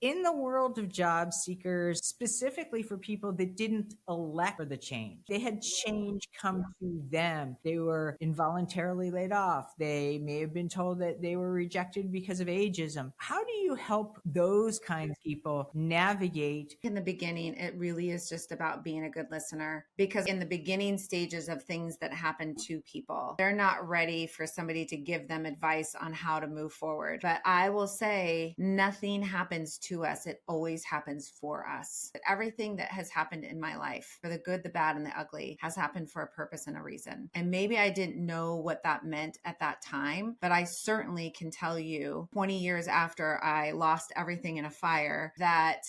in the world of job seekers, specifically for people that didn't elect for the change. They had change come to them. They were involuntarily laid off. They may have been told that they were rejected because of ageism. How do you help those kinds of people navigate? In the beginning, it really is just about being a good listener, because in the beginning stages of things that happen to people, they're not ready for somebody to give them advice on how to move forward. But I will say nothing happens to us. It always happens for us. Everything that has happened in my life, for the good, the bad, and the ugly, has happened for a purpose and a reason. And maybe I didn't know what that meant at that time, but I certainly can tell you 20 years after I lost everything in a fire, that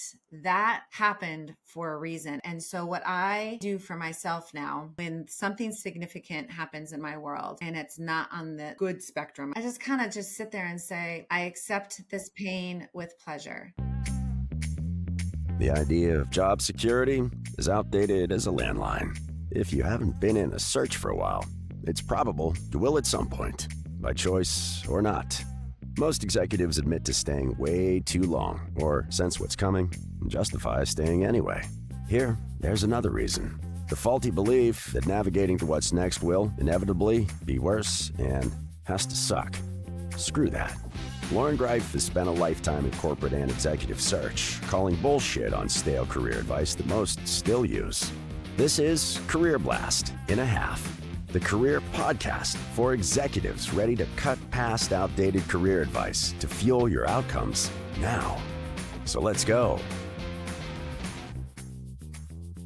happened for a reason. And so what I do for myself now, when something significant happens in my world and it's not on the good spectrum, I just kind of just sit there and say, I accept this pain with pleasure. The idea of job security is outdated as a landline. If you haven't been in a search for a while, it's probable you will at some point, by choice or not. Most executives admit to staying way too long or sense what's coming and justify staying anyway. There's another reason. The faulty belief that navigating to what's next will inevitably be worse and has to suck. Screw that. Lauren Greif has spent a lifetime in corporate and executive search, calling bullshit on stale career advice that most still use. This is Career Blast in a Half, the career podcast for executives ready to cut past outdated career advice to fuel your outcomes now. So let's go.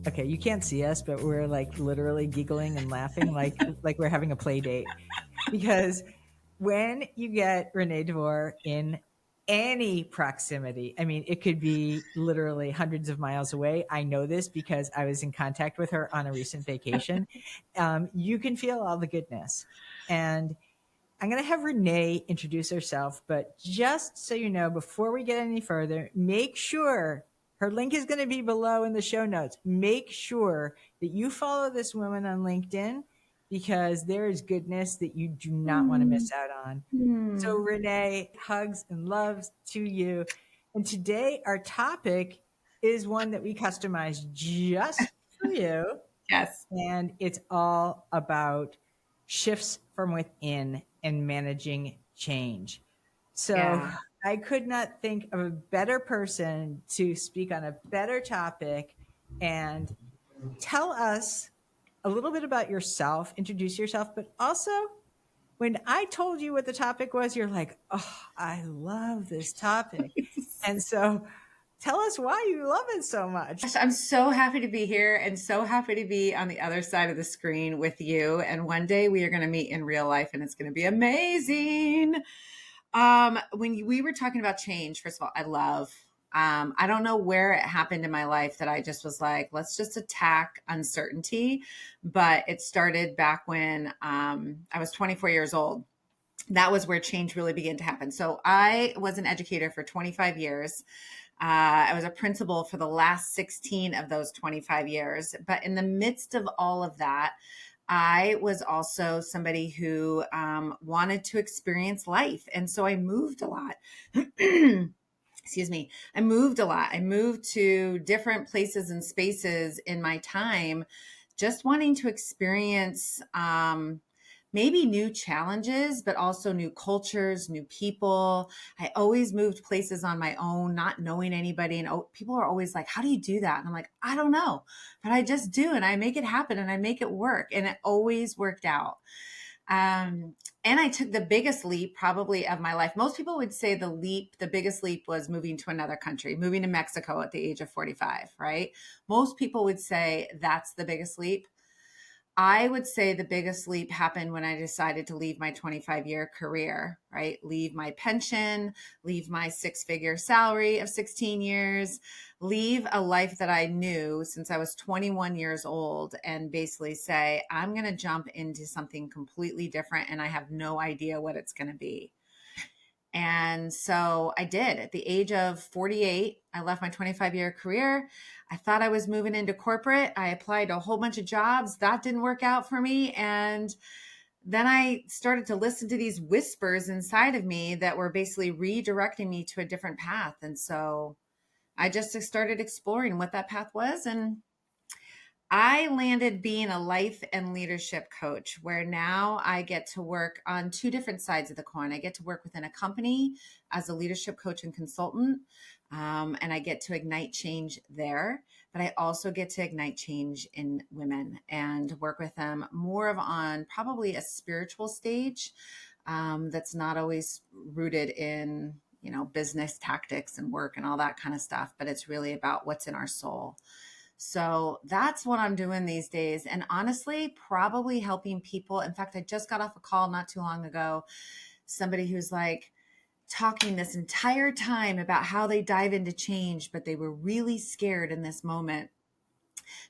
Okay, you can't see us, but we're like literally giggling and laughing like we're having a play date. Because when you get Renee DeVore in any proximity, I mean, it could be literally hundreds of miles away. I know this because I was in contact with her on a recent vacation. You can feel all the goodness. And I'm going to have Renee introduce herself, but just so you know, before we get any further, make sure her link is going to be below in the show notes. Make sure that you follow this woman on LinkedIn, because there is goodness that you do not want to miss out on. So Renee, hugs and loves to you. And today our topic is one that we customized just for you. Yes. And it's all about shifts from within and managing change. So Yeah. I could not think of a better person to speak on a better topic and tell us a little bit about yourself, introduce yourself, but also when I told you what the topic was, you're like, oh, I love this topic. And so tell us why you love it so much. I'm so happy to be here and so happy to be on the other side of the screen with you. And one day we are going to meet in real life and it's going to be amazing. When we were talking about change, first of all, I don't know where it happened in my life that I just was like, let's just attack uncertainty. But it started back when I was 24 years old. That was where change really began to happen. So I was an educator for 25 years. I was a principal for the last 16 of those 25 years. But in the midst of all of that, I was also somebody who wanted to experience life. And so I moved a lot. Excuse me. I moved a lot. I moved to different places and spaces in my time, just wanting to experience maybe new challenges, but also new cultures, new people. I always moved places on my own, not knowing anybody. And people are always like, how do you do that? And I'm like, I don't know, but I just do. And I make it happen and I make it work. And it always worked out. And I took the biggest leap probably of my life. Most people would say the biggest leap was moving to another country, moving to Mexico at the age of 45, right? Most people would say that's the biggest leap. I would say the biggest leap happened when I decided to leave my 25-year career, right? Leave my pension, leave my 6-figure salary of 16 years, leave a life that I knew since I was 21 years old, and basically say, I'm going to jump into something completely different and I have no idea what it's going to be. And so I did. At the age of 48, I left my 25-year career. I thought I was moving into corporate. I applied to a whole bunch of jobs. That didn't work out for me. And then I started to listen to these whispers inside of me that were basically redirecting me to a different path. And so I just started exploring what that path was, and I landed being a life and leadership coach, where now I get to work on two different sides of the coin. I get to work within a company as a leadership coach and consultant, and I get to ignite change there. But I also get to ignite change in women and work with them more of on probably a spiritual stage, that's not always rooted in, business tactics and work and all that kind of stuff, but it's really about what's in our soul. So that's what I'm doing these days. And honestly, probably helping people. In fact, I just got off a call not too long ago. Somebody who's like talking this entire time about how they dive into change, but they were really scared in this moment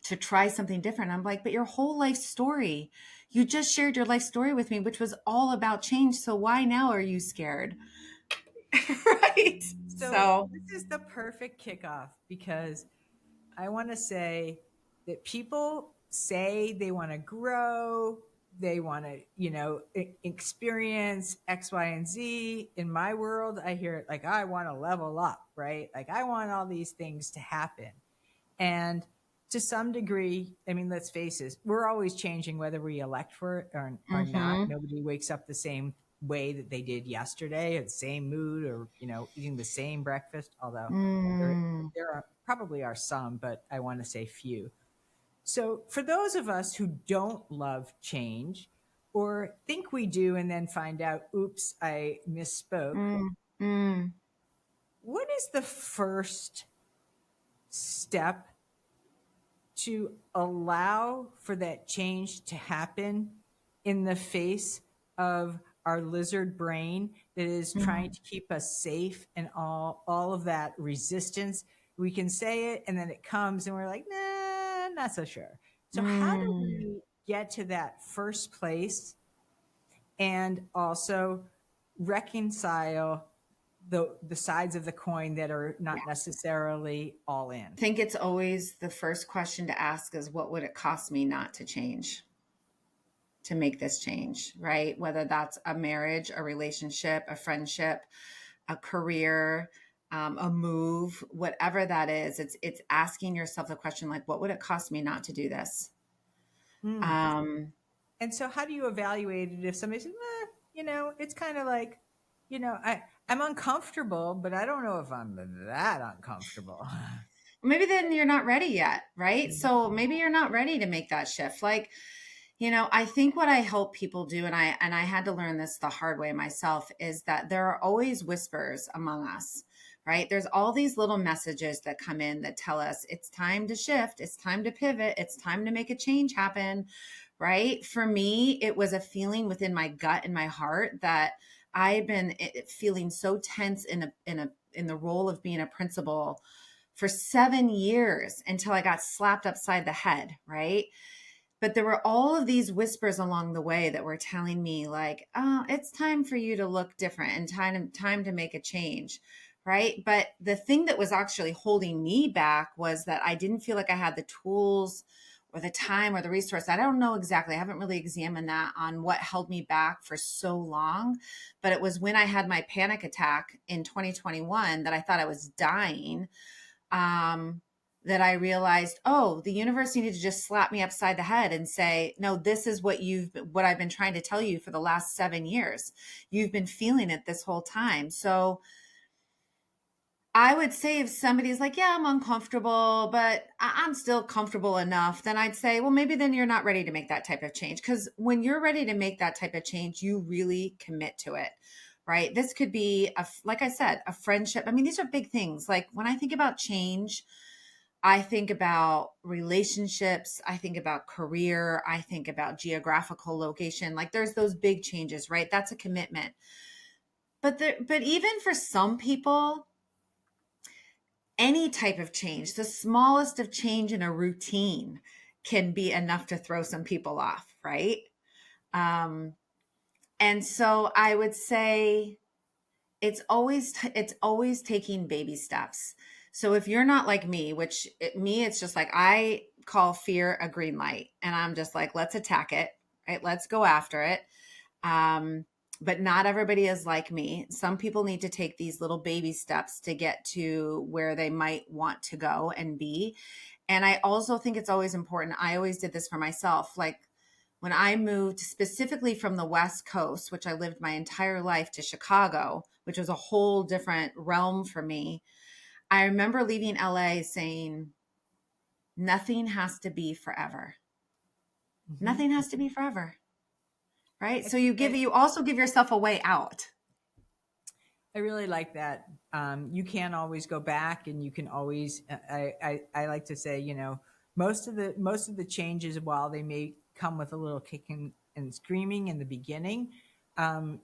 to try something different. I'm like, but your whole life story, you just shared your life story with me, which was all about change. So why now are you scared? Right. So So, this is the perfect kickoff, because I want to say that people say they want to grow, they want to, experience X, Y, and Z. In my world, I hear it like, I want to level up, right? Like, I want all these things to happen. And to some degree, I mean, let's face it, we're always changing whether we elect for it or not. mm-hmm. Nobody wakes up the same way that they did yesterday, or the same mood, or, eating the same breakfast, although there, Mm. there are probably are some, but I want to say few. So for those of us who don't love change, or think we do and then find out, oops, I misspoke, Mm. Mm. what is the first step to allow for that change to happen in the face of our lizard brain that is trying Mm. to keep us safe, and all of that resistance? We can say it and then it comes and we're like, nah, not so sure. So how do Mm. we get to that first place and also reconcile the sides of the coin that are not necessarily all in? I think it's always the first question to ask is, what would it cost me not to change, to make this change, right? Whether that's a marriage, a relationship, a friendship, a career, a move, whatever that is, it's asking yourself the question, like, what would it cost me not to do this? Mm. Um, And so how do you evaluate it if somebody says, it's kind of like, I'm uncomfortable, but I don't know if I'm that uncomfortable. maybe then you're not ready yet, right? So maybe you're not ready to make that shift. Like, I think what I help people do, and I had to learn this the hard way myself, is that there are always whispers among us, right? There's all these little messages that come in that tell us it's time to shift, it's time to pivot, it's time to make a change happen, right? For me, it was a feeling within my gut and my heart that I've been feeling so tense in the role of being a principal for 7 years until I got slapped upside the head, right? But there were all of these whispers along the way that were telling me, like, oh, it's time for you to look different and time to make a change, right? But the thing that was actually holding me back was that I didn't feel like I had the tools or the time or the resource. I don't know exactly. I haven't really examined that on what held me back for so long. But it was when I had my panic attack in 2021 that I thought I was dying. That I realized, oh, the universe needed to just slap me upside the head and say, no, this is what I've been trying to tell you for the last 7 years. You've been feeling it this whole time. So I would say if somebody's like, yeah, I'm uncomfortable, but I'm still comfortable enough, then I'd say, well, maybe then you're not ready to make that type of change. Because when you're ready to make that type of change, you really commit to it, right? This could be, like I said, a friendship. I mean, these are big things. Like when I think about change, I think about relationships, I think about career, I think about geographical location. Like there's those big changes, right? That's a commitment. But even for some people, any type of change, the smallest of change in a routine can be enough to throw some people off, right? Um, and so I would say it's always taking baby steps. So if you're not like me, it's just like I call fear a green light, and I'm just like, let's attack it, right? Let's go after it. Um, But not everybody is like me. Some people need to take these little baby steps to get to where they might want to go and be. And I also think it's always important. I always did this for myself. Like when I moved specifically from the West Coast, which I lived my entire life, to Chicago, which was a whole different realm for me, I remember leaving LA saying, nothing has to be forever. Mm-hmm. Nothing has to be forever. Right. I So think that you also give yourself a way out. I really like that. You can always go back, and you can always. I like to say, most of the changes, while they may come with a little kicking and screaming in the beginning, um,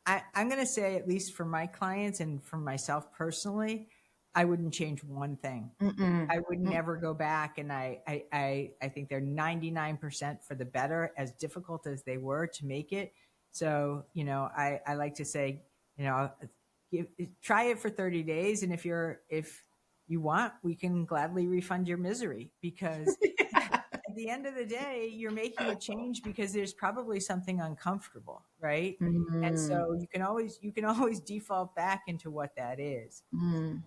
I'm going to say, at least for my clients and for myself personally, I wouldn't change one thing. Mm-mm. I would never go back, and I think they're 99% for the better, as difficult as they were to make it. So, I like to say, you know, try it for 30 days, and if you want, we can gladly refund your misery, because at the end of the day, you're making a change because there's probably something uncomfortable, right? And Mm, so you can always default back into what that is. mm,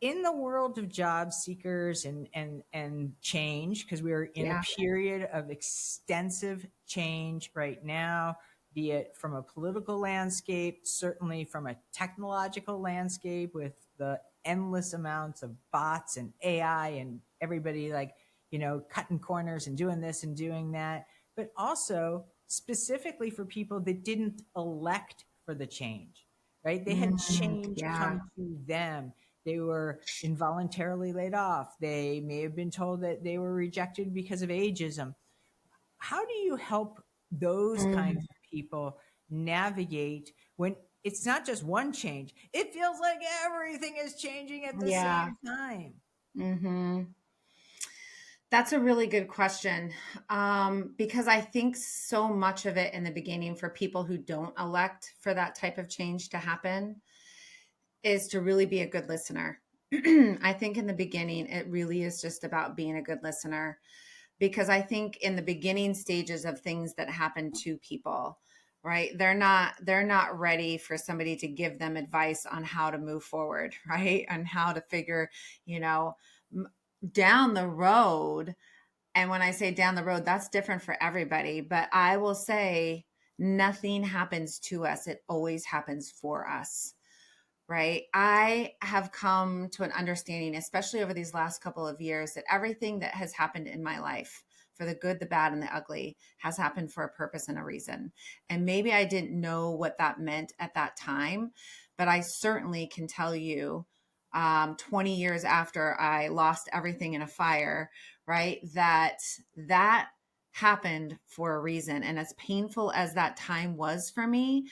In the world of job seekers and change, because we're in a yeah. period of extensive change right now, be it from a political landscape, certainly from a technological landscape, with the endless amounts of bots and AI and everybody, like, cutting corners and doing this and doing that, but also specifically for people that didn't elect for the change, right? They had change Yeah. come to them. They were involuntarily laid off. They may have been told that they were rejected because of ageism. How do you help those kinds Mm, of people navigate when it's not just one change? It feels like everything is changing at the yeah. same time. Hmm. That's a really good question. Because I think so much of it in the beginning for people who don't elect for that type of change to happen is to really be a good listener. I think in the beginning, it really is just about being a good listener, because I think in the beginning stages of things that happen to people, right? They're not ready for somebody to give them advice on how to move forward, right? And how to figure, you know, down the road. And when I say down the road, that's different for everybody, but I will say nothing happens to us. It always happens for us. Right. I have come to an understanding, especially over these last couple of years, that everything that has happened in my life, for the good, the bad, and the ugly, has happened for a purpose and a reason. And maybe I didn't know what that meant at that time, but I certainly can tell you, 20 years after I lost everything in a fire, right, that happened for a reason. And as painful as that time was for me,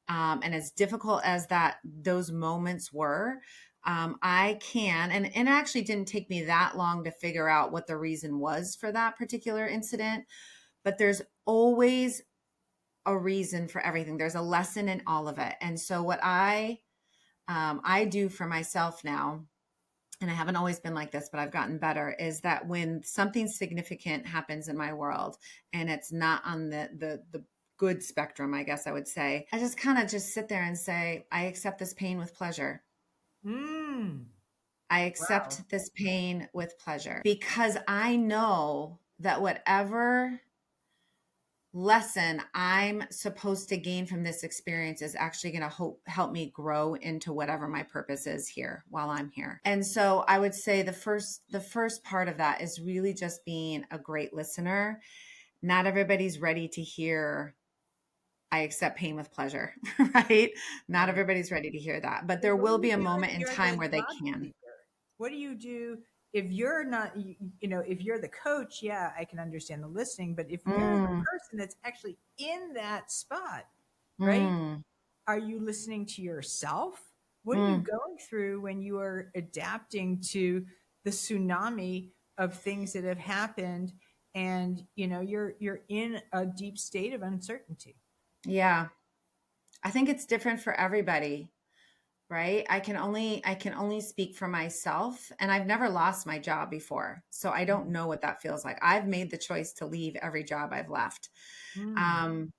and as difficult as those moments were, I can, and it actually didn't take me that long to figure out what the reason was for that particular incident. But there's always a reason for everything. There's a lesson in all of it. And so what I do for myself now, and I haven't always been like this, but I've gotten better, is that when something significant happens in my world and it's not on the good spectrum, I guess I would say, I just kind of just sit there and say, I accept this pain with pleasure. Mm, I wow. accept this pain with pleasure, because I know that whatever lesson I'm supposed to gain from this experience is actually going to help me grow into whatever my purpose is here while I'm here. And so I would say the first part of that is really just being a great listener. Not everybody's ready to hear I accept pain with pleasure, right? Not Right. everybody's ready to hear that, but Well, there what do will you be a do if moment in you're time the where they job can. seeker? What do you do if you're not, if you're the coach? Yeah, I can understand the listening, but if you're the Mm, person that's actually in that spot, right? mm, Are you listening to yourself? What are you mm. going through when you are adapting to the tsunami of things that have happened, and you're in a deep state of uncertainty? Yeah. I think it's different for everybody, right? I can only speak for myself, and I've never lost my job before. So I don't know what that feels like. I've made the choice to leave every job I've left. Mm. Um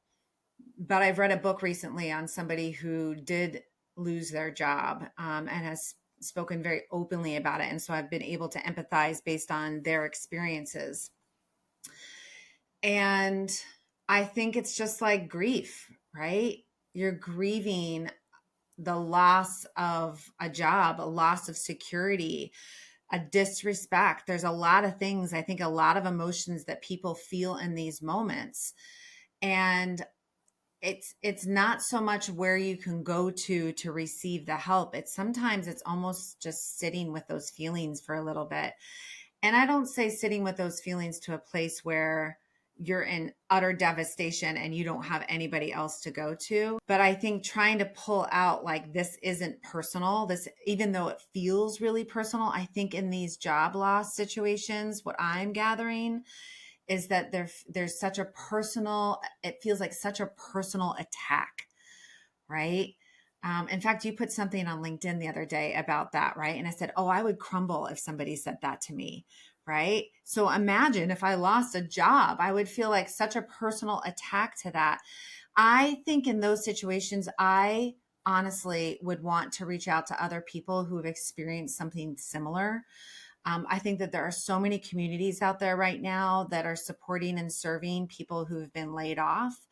but I've read a book recently on somebody who did lose their job, and has spoken very openly about it. And so I've been able to empathize based on their experiences. And I think it's just like grief, right? You're grieving the loss of a job, a loss of security, a disrespect. There's a lot of things, I think a lot of emotions that people feel in these moments. And it's not so much where you can go to receive the help. It's sometimes it's almost just sitting with those feelings for a little bit. And I don't say sitting with those feelings to a place where you're in utter devastation and you don't have anybody else to go to. But I think trying to pull out like, this isn't personal, this, even though it feels really personal, I think in these job loss situations, what I'm gathering is that there's such a personal, it feels like such a personal attack, right? In fact, you put something on LinkedIn the other day about that, right? And I said, oh, I would crumble if somebody said that to me, right? So imagine if I lost a job, I would feel like such a personal attack to that. I think in those situations, I honestly would want to reach out to other people who have experienced something similar. I think that there are so many communities out there right now that are supporting and serving people who have been laid off.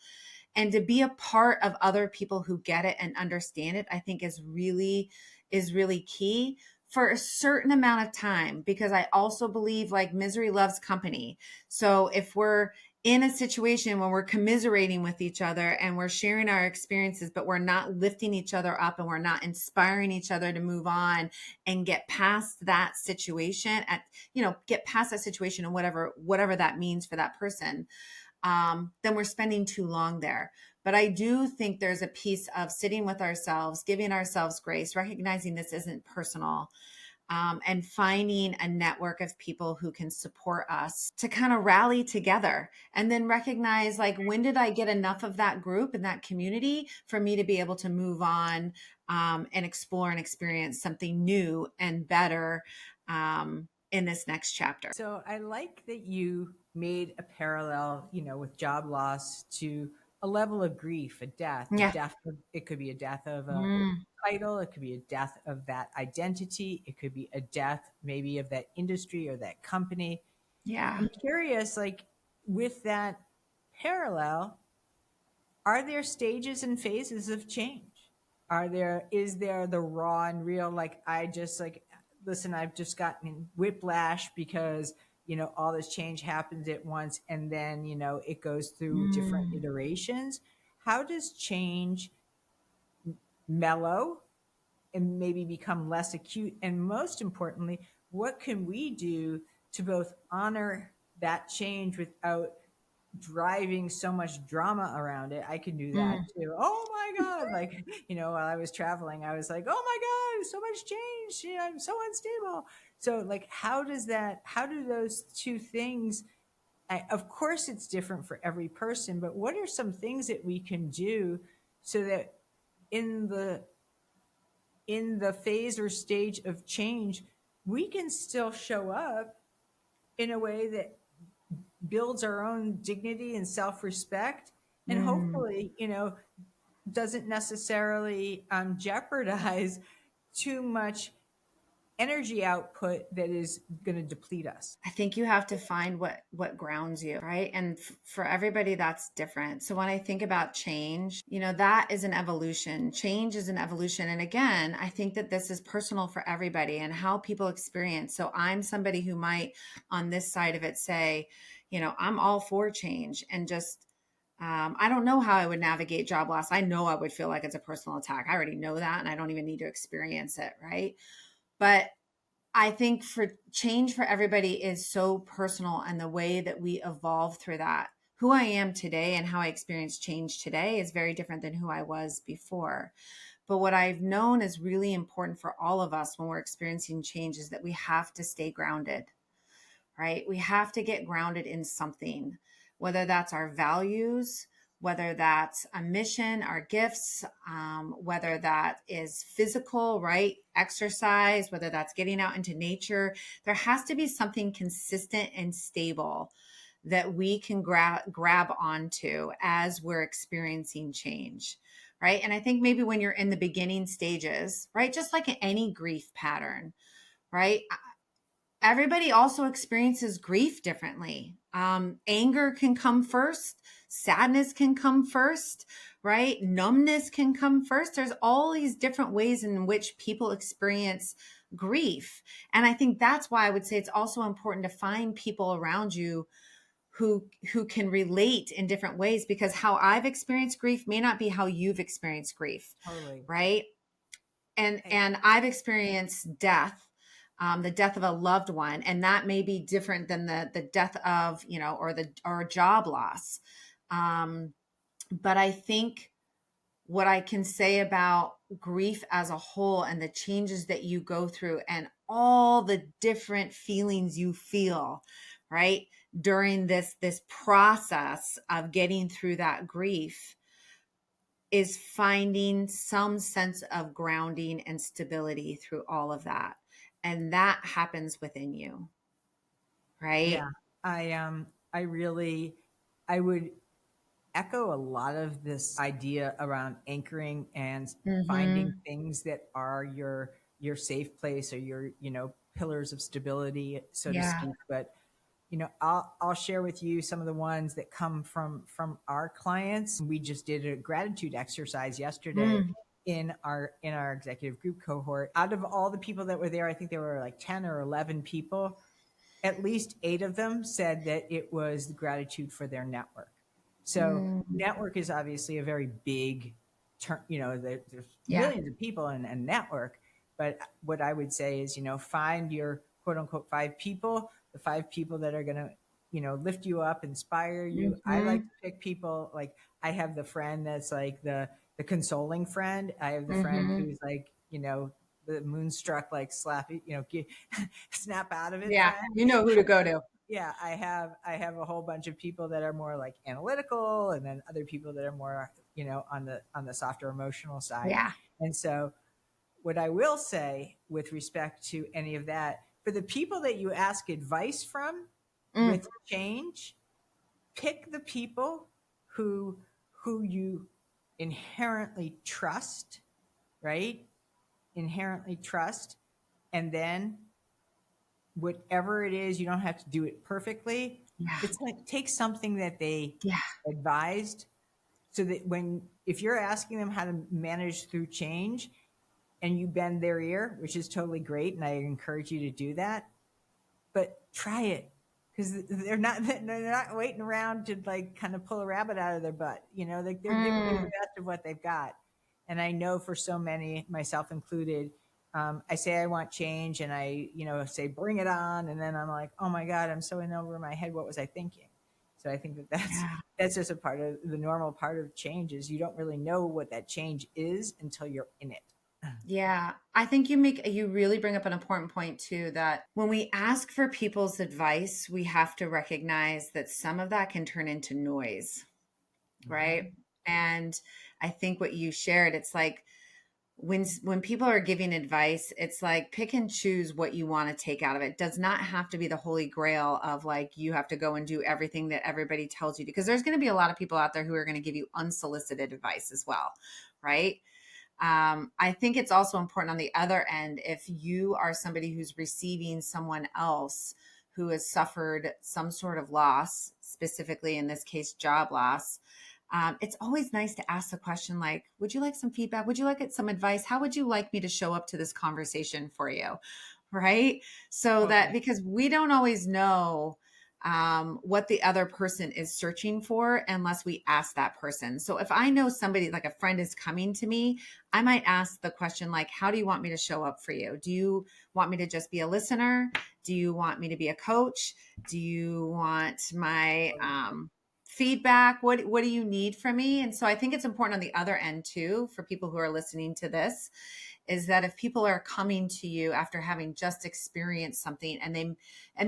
And to be a part of other people who get it and understand it, I think is really key for a certain amount of time, because I also believe like misery loves company. So if we're in a situation when we're commiserating with each other and we're sharing our experiences, but we're not lifting each other up and we're not inspiring each other to move on and get past that situation get past that situation and whatever that means for that person, then we're spending too long there. But I do think there's a piece of sitting with ourselves, giving ourselves grace, recognizing this isn't personal, and finding a network of people who can support us to kind of rally together, and then recognize like, when did I get enough of that group and that community for me to be able to move on, and explore and experience something new and better in this next chapter. So I like that you made a parallel, with job loss to a level of grief, a death, Yeah. it could be a death of a Mm, title, it could be a death of that identity, it could be a death maybe of that industry or that company. yeah. I'm curious, like with that parallel, are there stages and phases of change? Is there the raw and real, like I just like, listen, I've just gotten whiplash because, all this change happens at once and then, it goes through different Mm, iterations. How does change mellow and maybe become less acute? And most importantly, what can we do to both honor that change without driving so much drama around it? I can do that mm. too. Oh my God. Like, while I was traveling, I was like, oh my God, so much change. I'm so unstable. So like, how do those two things, of course it's different for every person, but what are some things that we can do so that in the phase or stage of change, we can still show up in a way that builds our own dignity and self-respect, and Mm. hopefully doesn't necessarily jeopardize too much energy output that is going to deplete us. I think you have to find what grounds you, right? And for everybody that's different. So when I think about change, that is an evolution. Change is an evolution. And again, I think that this is personal for everybody and how people experience. So I'm somebody who might on this side of it say, I'm all for change, and just I don't know how I would navigate job loss. I know I would feel like it's a personal attack. I already know that, and I don't even need to experience it, right? But I think for change for everybody is so personal, and the way that we evolve through that. Who I am today and how I experience change today is very different than who I was before. But what I've known is really important for all of us when we're experiencing change is that we have to stay grounded, right? We have to get grounded in something, whether that's our values, whether that's a mission, our gifts, whether that is physical, right? Exercise, whether that's getting out into nature. There has to be something consistent and stable that we can grab onto as we're experiencing change, right? And I think maybe when you're in the beginning stages, right, just like any grief pattern, right? Everybody also experiences grief differently. Anger can come first, sadness can come first, right? Numbness can come first. There's all these different ways in which people experience grief. And I think that's why I would say it's also important to find people around you who can relate in different ways, because how I've experienced grief may not be how you've experienced grief, Totally. right? And I've experienced death, the death of a loved one, and that may be different than the death of, or job loss. But I think what I can say about grief as a whole and the changes that you go through and all the different feelings you feel, right, during this process of getting through that grief, is finding some sense of grounding and stability through all of that. And that happens within you, right? Yeah, I really, I would echo a lot of this idea around anchoring and finding Mm-hmm. things that are your safe place or your pillars of stability, so to Yeah. speak. But I'll share with you some of the ones that come from our clients. We just did a gratitude exercise yesterday Mm. in our executive group cohort. Out of all the people that were there, I think there were like 10 or 11 people. At least 8 of them said that it was gratitude for their network. So Mm. network is obviously a very big term. There's Yeah. millions of people in a network. But what I would say is, find your quote unquote 5 people, the 5 people that are going to, lift you up, inspire you. I like Mm-hmm. to pick people like I have the friend that's like the consoling friend. I have the friend Mm-hmm. who's like, the moonstruck, like slap, snap out of it Yeah. friend. You know who to go to. Yeah, I have a whole bunch of people that are more like analytical, and then other people that are more, on the softer emotional side. Yeah. And so what I will say with respect to any of that, for the people that you ask advice from Mm. with change, pick the people who you inherently trust, right? Inherently trust, and then whatever it is, you don't have to do it perfectly. Yeah. It's like take something that they Yeah. advised, so that if you're asking them how to manage through change and you bend their ear, which is totally great, and I encourage you to do that, but try it, because they're not waiting around to like kind of pull a rabbit out of their butt. Like they're giving you the Mm. best of what they've got. And I know for so many, myself included, I say I want change, and I say bring it on, and then I'm like, oh my god, I'm so in over my head. What was I thinking? So I think that that's Yeah. that's just a part of the normal part of change, is you don't really know what that change is until you're in it. Yeah, I think you really bring up an important point too, that when we ask for people's advice, we have to recognize that some of that can turn into noise, right? Mhm. And I think what you shared, it's like when people are giving advice, it's like pick and choose what you want to take out of it. It does not have to be the holy grail of like you have to go and do everything that everybody tells you, because there's going to be a lot of people out there who are going to give you unsolicited advice as well, right? I think it's also important on the other end, if you are somebody who's receiving someone else who has suffered some sort of loss, specifically in this case, job loss. It's always nice to ask the question like, would you like some feedback? Would you like some advice? How would you like me to show up to this conversation for you? Right. So that, Totally. because we don't always know what the other person is searching for unless we ask that person. So if I know somebody, like a friend is coming to me, I might ask the question like, how do you want me to show up for you? Do you want me to just be a listener? Do you want me to be a coach? Do you want my feedback? What do you need from me? And so I think it's important on the other end too, for people who are listening to this, is that if people are coming to you after having just experienced something, and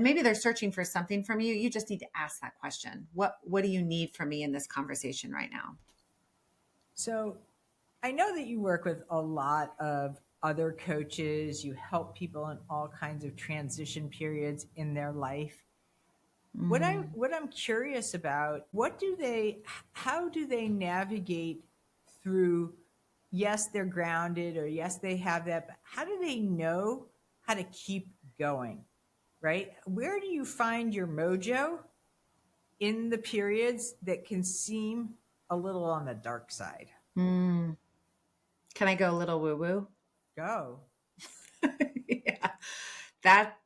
maybe they're searching for something from you, you just need to ask that question. What do you need from me in this conversation right now? So I know that you work with a lot of other coaches. You help people in all kinds of transition periods in their life. What I'm curious about, how do they navigate through, yes, they're grounded, or yes, they have that, but how do they know how to keep going? Right? Where do you find your mojo in the periods that can seem a little on the dark side? Mm. Can I go a little woo woo? Go. Yeah.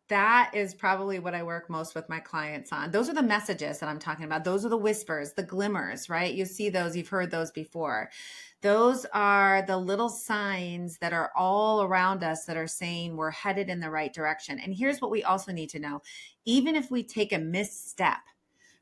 That is probably what I work most with my clients on. Those are the messages that I'm talking about. Those are the whispers, the glimmers, right? You see those, you've heard those before. Those are the little signs that are all around us that are saying we're headed in the right direction. And here's what we also need to know. Even if we take a misstep,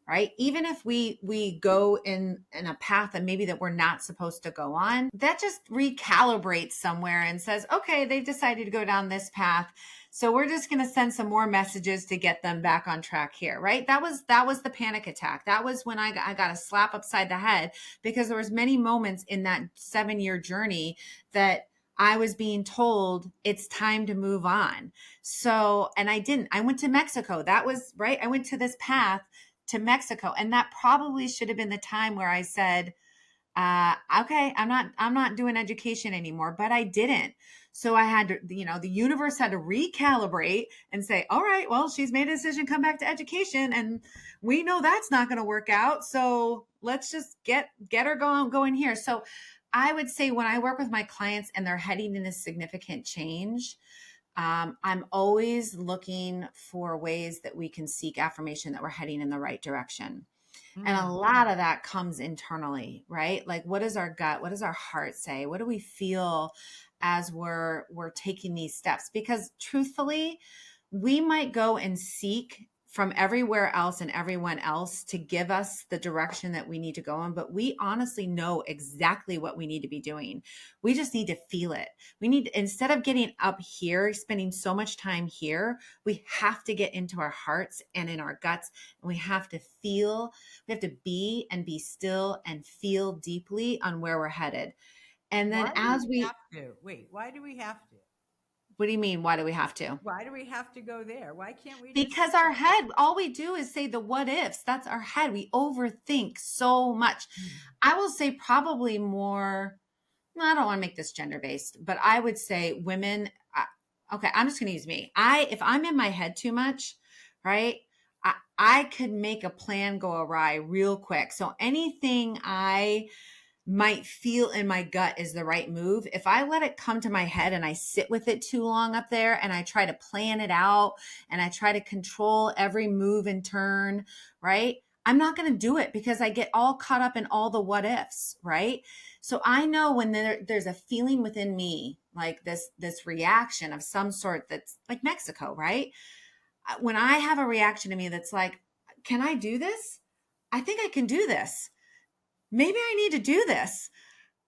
right, even if we go in a path and maybe that we're not supposed to go on, that just recalibrates somewhere and says, okay, they've decided to go down this path, so we're just going to send some more messages to get them back on track here, right? That was the panic attack. That was when I got a slap upside the head, because there was many moments in that 7-year journey that I was being told it's time to move on. So, and I didn't. I went to Mexico. That was right. I went to this path to Mexico. And that probably should have been the time where I said, okay, I'm not doing education anymore, but I didn't. So I had to, the universe had to recalibrate and say, all right, well, she's made a decision, come back to education. And we know that's not going to work out. So let's just get her going here. So I would say when I work with my clients and they're heading in a significant change, I'm always looking for ways that we can seek affirmation that we're heading in the right direction. And a lot of that comes internally, right? Like, what does our gut, what does our heart say? What do we feel as we're taking these steps? Because truthfully, we might go and seek from everywhere else and everyone else to give us the direction that we need to go in, but we honestly know exactly what we need to be doing. We just need to feel it. We need, instead of getting up here, spending so much time here, we have to get into our hearts and in our guts, and we have to feel, we have to be and be still and feel deeply on where we're headed. And then Why do as we we, have to? Wait, why do we have to? what do you mean? Why do we have to? Why do we have to go there? Why can't we just Because our head, all we do is say the what ifs. That's our head. We overthink so much. I will say probably more, I don't want to make this gender based, but I would say women. Okay, I'm just going to use me. If I'm in my head too much, right? I could make a plan go awry real quick. So anything I might feel in my gut is the right move, if I let it come to my head and I sit with it too long up there and I try to plan it out and I try to control every move and turn, right? I'm not going to do it because I get all caught up in all the what ifs, right? So I know when there's a feeling within me, like this reaction of some sort that's like Mexico, right? When I have a reaction to me that's like, can I do this? I think I can do this. Maybe I need to do this.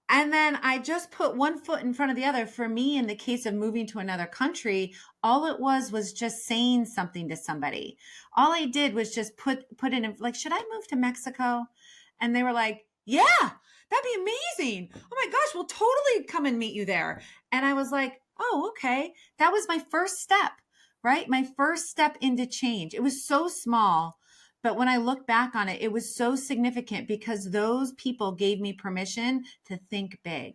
And then I just put one foot in front of the other. For me, in the case of moving to another country, all it was just saying something to somebody. All I did was just put in, like, should I move to Mexico? And they were like, yeah, that'd be amazing. Oh my gosh, we'll totally come and meet you there. And I was like, oh, okay. That was my first step, right? My first step into change. It was so small. But when I look back on it, it was so significant because those people gave me permission to think big,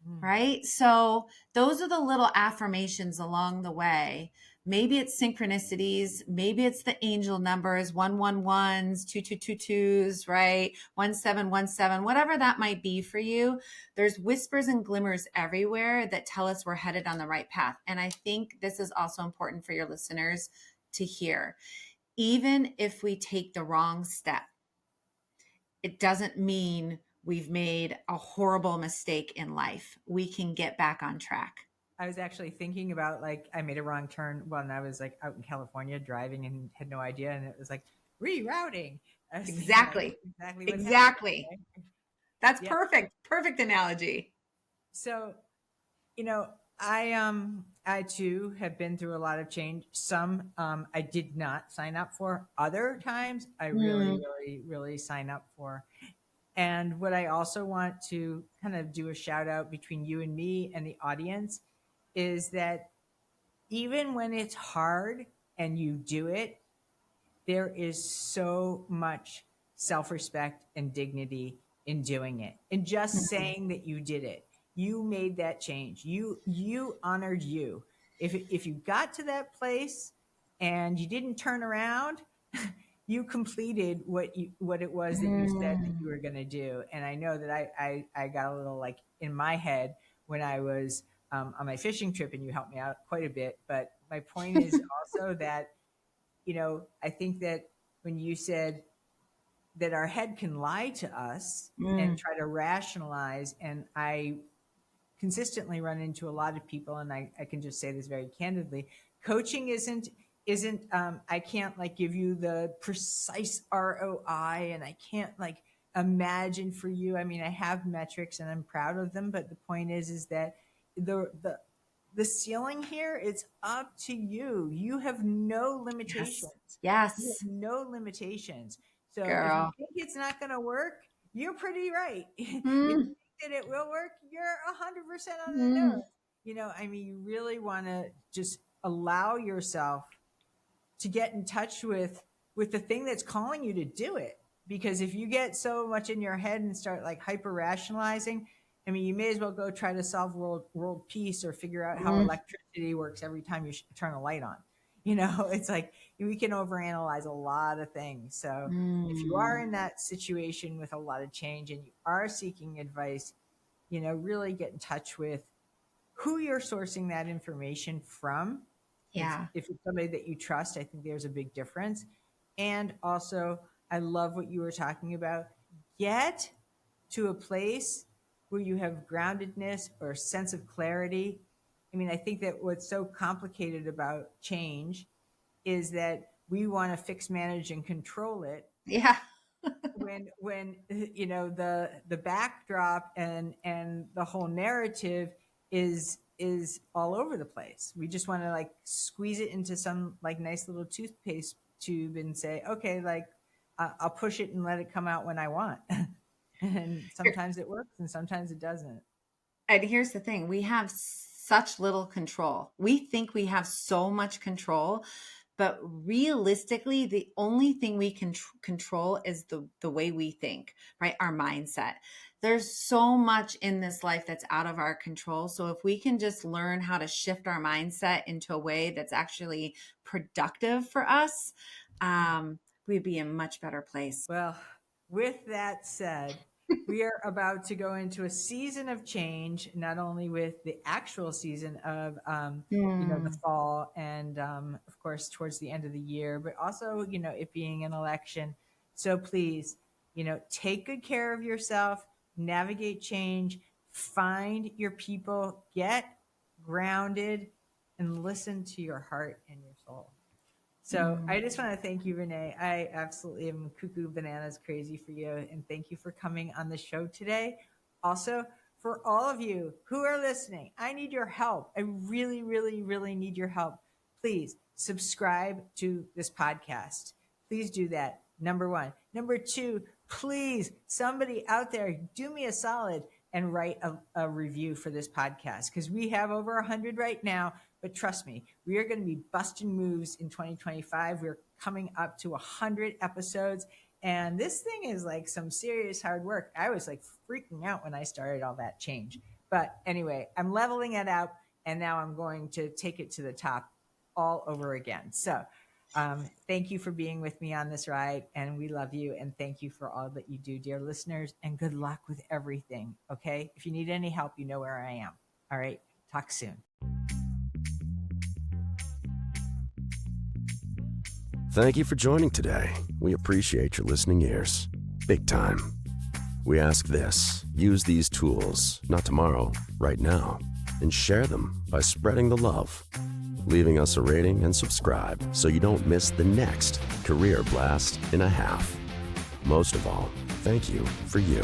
right? So those are the little affirmations along the way. Maybe it's synchronicities. Maybe it's the angel numbers, 111s, 2222s, right? 1717, whatever that might be for you. There's whispers and glimmers everywhere that tell us we're headed on the right path. And I think this is also important for your listeners to hear. Even if we take the wrong step, it doesn't mean we've made a horrible mistake in life. We can get back on track. I was actually thinking about, like, I made a wrong turn when I was like out in California driving and had no idea, and it was like rerouting. I was thinking that's Exactly. exactly what happened. Exactly. Right? That's Yeah. perfect. Perfect analogy. So, I too have been through a lot of change. Some I did not sign up for. Other times I really sign up for. And what I also want to kind of do a shout out between you and me and the audience is that even when it's hard and you do it, there is so much self-respect and dignity in doing it. And just saying that you did it, you made that change. You honored you. If you got to that place and you didn't turn around, you completed what it was that you said that you were going to do. And I know that I got a little like in my head when I was on my fishing trip, and you helped me out quite a bit. But my point is also that, I think that when you said that our head can lie to us and try to rationalize, and I consistently run into a lot of people, and I can just say this very candidly, coaching isn't I can't like give you the precise ROI, and I can't like imagine for you. I mean, I have metrics and I'm proud of them, but the point is that the ceiling here, it's up to you. You have no limitations. Yes. You have no limitations. So Girl. if you think it's not going to work, you're pretty right. If Mm. you think that it will work, you're 100% on the nose. I mean, you really want to just allow yourself to get in touch with the thing that's calling you to do it. Because if you get so much in your head and start like hyper rationalizing, I mean, you may as well go try to solve world peace or figure out how electricity works every time you turn a light on. It's like we can overanalyze a lot of things. So if you are in that situation with a lot of change and you are seeking advice, really get in touch with who you're sourcing that information from. Yeah. If it's somebody that you trust, I think there's a big difference. And also, I love what you were talking about. Get to a place where you have groundedness or a sense of clarity. I mean, I think that what's so complicated about change is that we want to fix, manage, and control it. Yeah. when the backdrop and the whole narrative is all over the place. We just want to like squeeze it into some like nice little toothpaste tube and say, okay, like I'll push it and let it come out when I want. And sometimes it works and sometimes it doesn't. And here's the thing, we have such little control. We think we have so much control, but realistically, the only thing we can control is the way we think, right? Our mindset. There's so much in this life that's out of our control. So if we can just learn how to shift our mindset into a way that's actually productive for us, we'd be in a much better place. Well, with that said, we are about to go into a season of change, not only with the actual season of, the fall and, of course, towards the end of the year, but also, it being an election. So please, take good care of yourself, navigate change, find your people, get grounded, and listen to your heart and your soul. So I just want to thank you, Renee. I absolutely am cuckoo bananas crazy for you. And thank you for coming on the show today. Also, for all of you who are listening, I need your help. I really, really, really need your help. Please subscribe to this podcast. Please do that. Number one. Number two, please, somebody out there, do me a solid and write a review for this podcast, because we have over 100 right now. But trust me, we are going to be busting moves in 2025. We're coming up to 100 episodes. And this thing is like some serious hard work. I was like freaking out when I started all that change. But anyway, I'm leveling it out. And now I'm going to take it to the top all over again. So thank you for being with me on this ride. And we love you. And thank you for all that you do, dear listeners. And good luck with everything. Okay? If you need any help, you know where I am. All right? Talk soon. Thank you for joining today. We appreciate your listening ears. Big time. We ask this: use these tools, not tomorrow, right now, and share them by spreading the love, leaving us a rating and subscribe so you don't miss the next career blast in a half. Most of all, thank you for you.